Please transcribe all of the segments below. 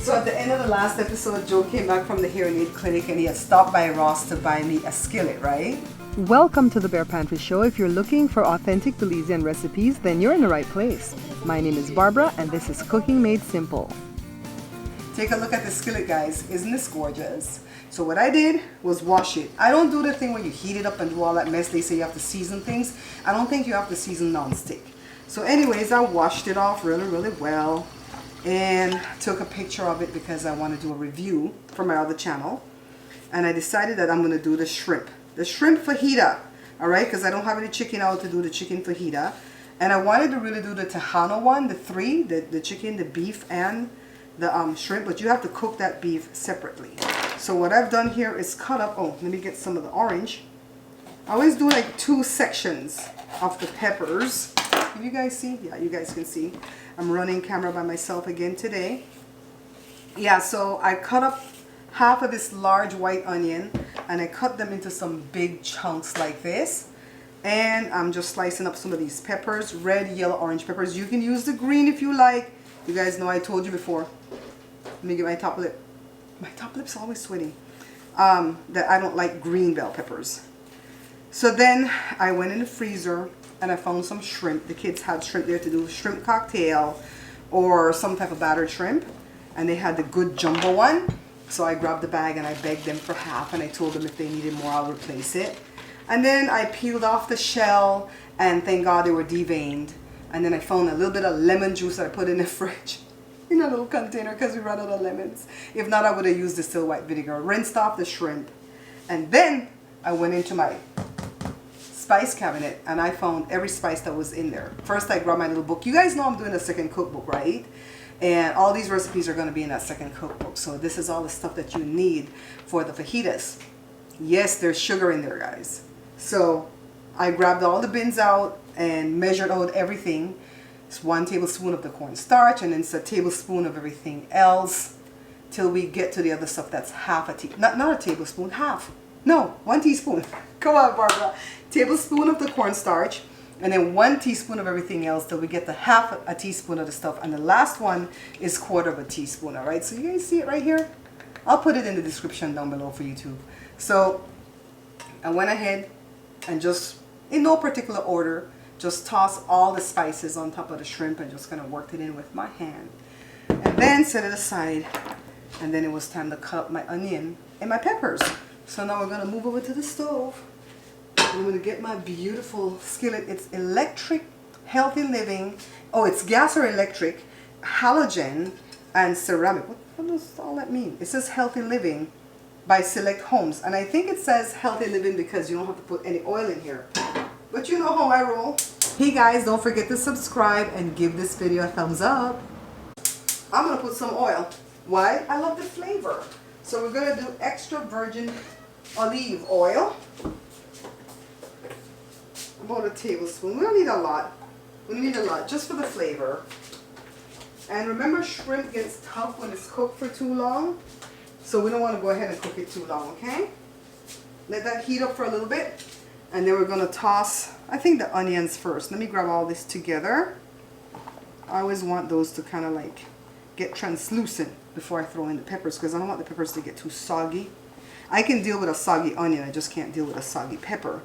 So at the end of the last episode, Joe came back from the hearing aid clinic and he had stopped by Ross to buy me a skillet, right? Welcome to the Bear Pantry Show. If you're looking for authentic Belizean recipes, then you're in the right place. My name is Barbara and this is Cooking Made Simple. Take a look at the skillet, guys. Isn't this gorgeous? So what I did was wash it. I don't do the thing where you heat it up and do all that mess. They say you have to season things. I don't think you have to season non-stick. So anyways, I washed it off really well and took a picture of it because I want to do a review for my other channel. And I decided that I'm going to do the shrimp fajita, all right, because I don't have any chicken out to do the chicken fajita. And I wanted to really do the Tejano one, the chicken, the beef, and the shrimp, but you have to cook that beef separately. So what I've done here is cut up, oh, let me get some of the orange. I always do like 2 sections of the peppers. Can you guys see? Yeah, you guys can see. I'm running camera by myself again today. Yeah, so I cut up half of this large white onion and I cut them into some big chunks like this. And I'm just slicing up some of these peppers, red, yellow, orange peppers. You can use the green if you like. You guys know I told you before. Let me get my top lip. My top lip's always sweating. That I don't like green bell peppers. So then I went in the freezer and I found some shrimp. The kids had shrimp there to do shrimp cocktail or some type of battered shrimp. And they had the good jumbo one. So I grabbed the bag and I begged them for half and I told them if they needed more, I'll replace it. And then I peeled off the shell and thank God they were deveined. And then I found a little bit of lemon juice that I put in the fridge in a little container because we ran out of lemons. If not, I would have used distilled white vinegar. Rinsed off the shrimp. And then I went into my spice cabinet and I found every spice that was in there. First, I grabbed my little book. You guys know I'm doing a second cookbook, right? And all these recipes are going to be in that second cookbook. So this is all the stuff that you need for the fajitas. Yes, there's sugar in there, guys. So I grabbed all the bins out and measured out everything. It's 1 tablespoon of the cornstarch and then it's a tablespoon of everything else till we get to the other stuff. That's half a teaspoon. Not a tablespoon, half. No, 1 teaspoon. Come on, Barbara. Tablespoon of the cornstarch and then 1 teaspoon of everything else till we get to half a teaspoon of the stuff. And the last one is 1/4 teaspoon, all right? So you guys see it right here? I'll put it in the description down below for YouTube. So I went ahead and just, in no particular order, just toss all the spices on top of the shrimp and just kind of worked it in with my hand. And then set it aside. And then it was time to cut up my onion and my peppers. So now we're going to move over to the stove. I'm going to get my beautiful skillet. It's electric, healthy living. Oh, it's gas or electric, halogen, and ceramic. What does all that mean? It says healthy living by Select Homes. And I think it says healthy living because you don't have to put any oil in here. But you know how I roll. Hey guys, don't forget to subscribe and give this video a thumbs up. I'm going to put some oil. Why? I love the flavor. So we're going to do extra virgin olive oil. About a tablespoon. We don't need a lot. We need a lot just for the flavor. And remember, shrimp gets tough when it's cooked for too long. So we don't want to go ahead and cook it too long, okay? Let that heat up for a little bit. And then we're going to toss, I think, the onions first. Let me grab all this together. I always want those to kind of like get translucent before I throw in the peppers because I don't want the peppers to get too soggy. I can deal with a soggy onion. I just can't deal with a soggy pepper.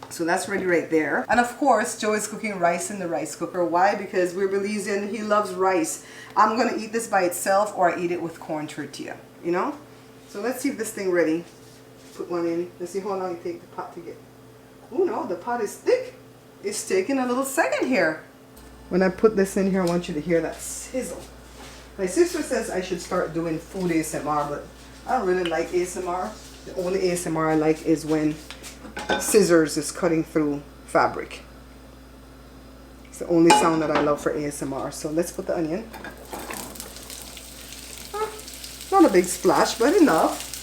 So that's ready right there. And of course, Joe is cooking rice in the rice cooker. Why? Because we're Belizean. He loves rice. I'm going to eat this by itself or I eat it with corn tortilla, you know? So let's see if this thing ready. Put one in. Let's see how long it takes the pot to get. Oh no, the pot is thick. It's taking a little second here. When I put this in here, I want you to hear that sizzle. My sister says I should start doing food ASMR, but I don't really like ASMR. The only ASMR I like is when scissors is cutting through fabric. It's the only sound that I love for ASMR. So let's put the onion. Not a big splash, but enough.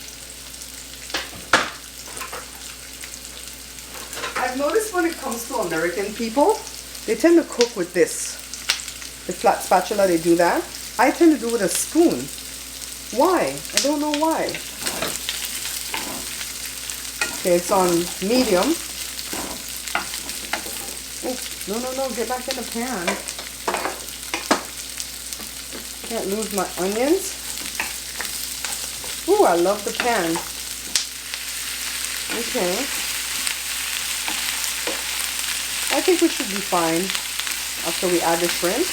I've noticed when it comes to American people, they tend to cook with this. The flat spatula, they do that. I tend to do it with a spoon. Why? I don't know why. Okay, it's on medium. Oh, no, get back in the pan. Can't lose my onions. Ooh, I love the pan. Okay. I think we should be fine after we add the shrimp.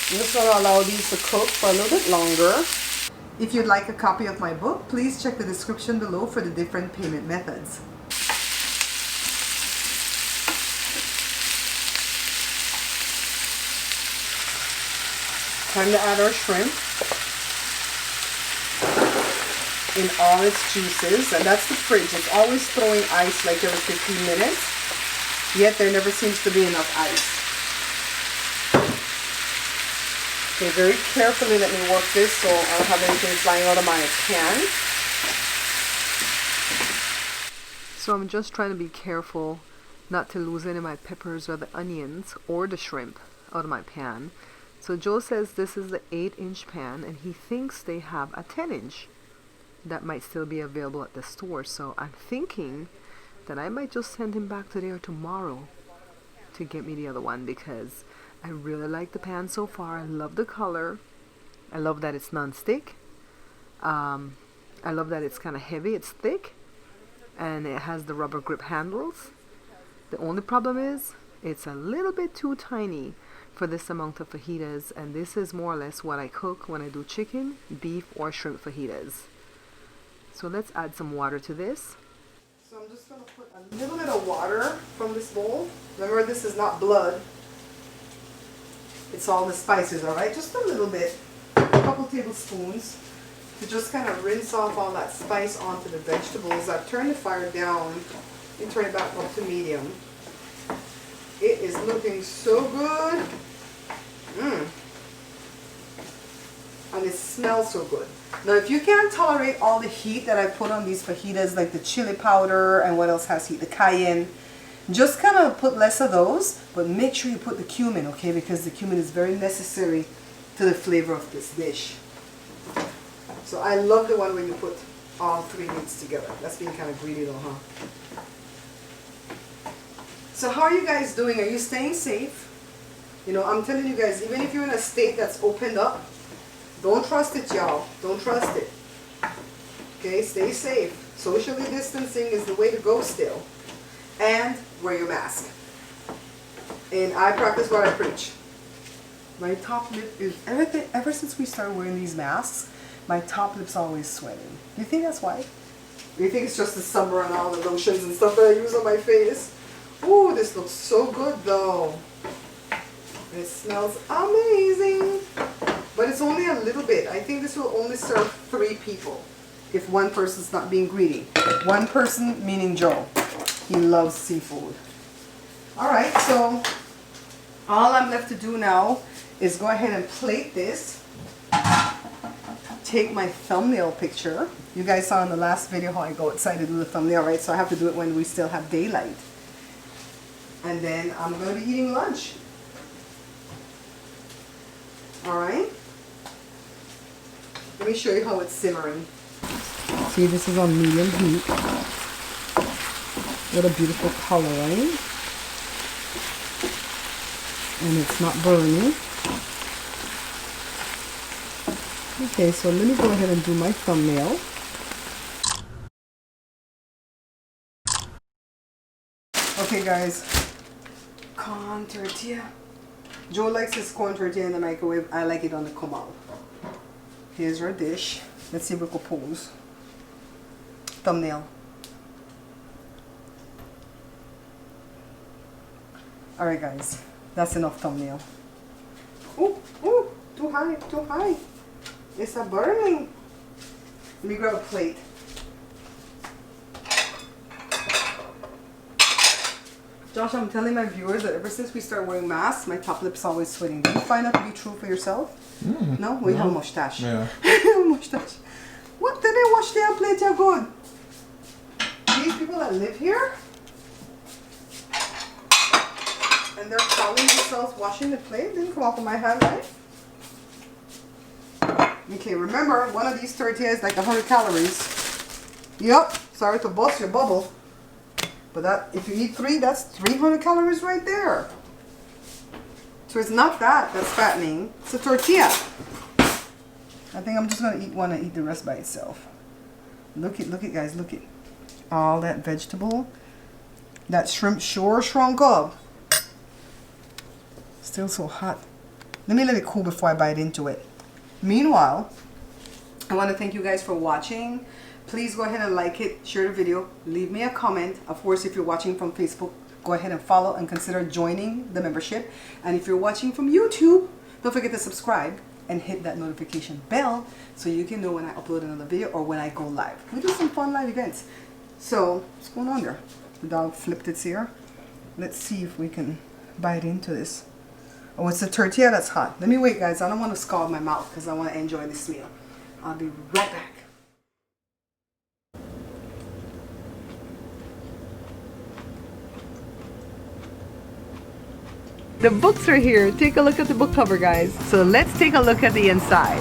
I'm just going to allow these to cook for a little bit longer. If you'd like a copy of my book, please check the description below for the different payment methods. Time to add our shrimp in all its juices, and that's the fridge. It's always throwing ice like every 15 minutes, yet there never seems to be enough ice. Okay, very carefully let me work this so I don't have anything flying out of my pan. So I'm just trying to be careful not to lose any of my peppers or the onions or the shrimp out of my pan. So Joe says this is the 8-inch pan and he thinks they have a 10-inch that might still be available at the store. So I'm thinking that I might just send him back today or tomorrow to get me the other one, because I really like the pan so far. I love the color. I love that it's non-stick. I love that it's kind of heavy. It's thick and it has the rubber grip handles. The only problem is it's a little bit too tiny for this amount of fajitas, and this is more or less what I cook when I do chicken, beef, or shrimp fajitas. So let's add some water to this. So I'm just going to put a little bit of water from this bowl. Remember, this is not blood. It's all the spices, alright? Just a little bit, a couple tablespoons, to just kind of rinse off all that spice onto the vegetables. I've turned the fire down and turn it back up to medium. It is looking so good. And it smells so good. Now, if you can't tolerate all the heat that I put on these fajitas, like the chili powder and what else has heat, the cayenne, just kind of put less of those, but make sure you put the cumin, okay? Because the cumin is very necessary to the flavor of this dish. So I love the one where you put all 3 meats together. That's being kind of greedy though, huh? So how are you guys doing? Are you staying safe? You know, I'm telling you guys, even if you're in a state that's opened up, don't trust it, y'all. Don't trust it. Okay, stay safe. Socially distancing is the way to go still. And wear your mask. And I practice what I preach. My top lip is, ever since we started wearing these masks, my top lip's always sweating. You think that's why? You think it's just the summer and all the lotions and stuff that I use on my face? Ooh, this looks so good though. It smells amazing. But it's only a little bit. I think this will only serve 3 people if one person's not being greedy. One person meaning Joe. He loves seafood. Alright, so all I'm left to do now is go ahead and plate this. Take my thumbnail picture. You guys saw in the last video how I go outside to do the thumbnail, right? So I have to do it when we still have daylight. And then I'm going to be eating lunch. Alright? Let me show you how it's simmering. See, this is on medium heat. What a beautiful color, right? And it's not burning. Okay, so let me go ahead and do my thumbnail. Okay guys, corn tortilla. Joe likes his corn tortilla in the microwave. I like it on the comal. Here's our dish. Let's see if we can pose. Thumbnail. Alright guys, that's enough thumbnail. Ooh, ooh, too high, too high. It's a burning. Let me grab a plate. Josh, I'm telling my viewers that ever since we started wearing masks, my top lip's always sweating. Do you find that to be true for yourself? No? We have a mustache. Yeah. Mustache. What did they wash their plate? You're good. These people that live here, and they're calling themselves washing the plate, didn't come off of my hand, right? Okay, remember, one of these tortillas is like 100 calories. Yep, sorry to bust your bubble. But that, if you eat 3, that's 300 calories right there. So it's not that that's fattening. It's a tortilla. I think I'm just gonna eat one and eat the rest by itself. Look it guys, look it. All that vegetable. That shrimp sure shrunk up. Still so hot. Let me let it cool before I bite into it. Meanwhile, I want to thank you guys for watching. Please go ahead and like it, share the video, leave me a comment. Of course, if you're watching from Facebook, go ahead and follow and consider joining the membership. And if you're watching from YouTube, don't forget to subscribe and hit that notification bell so you can know when I upload another video or when I go live. We do some fun live events. So, what's going on there? The dog flipped its ear. Let's see if we can bite into this. Oh, it's a tortilla that's hot. Let me wait, guys. I don't want to scald my mouth because I want to enjoy this meal. I'll be right back. The books are here. Take a look at the book cover, guys. So let's take a look at the inside.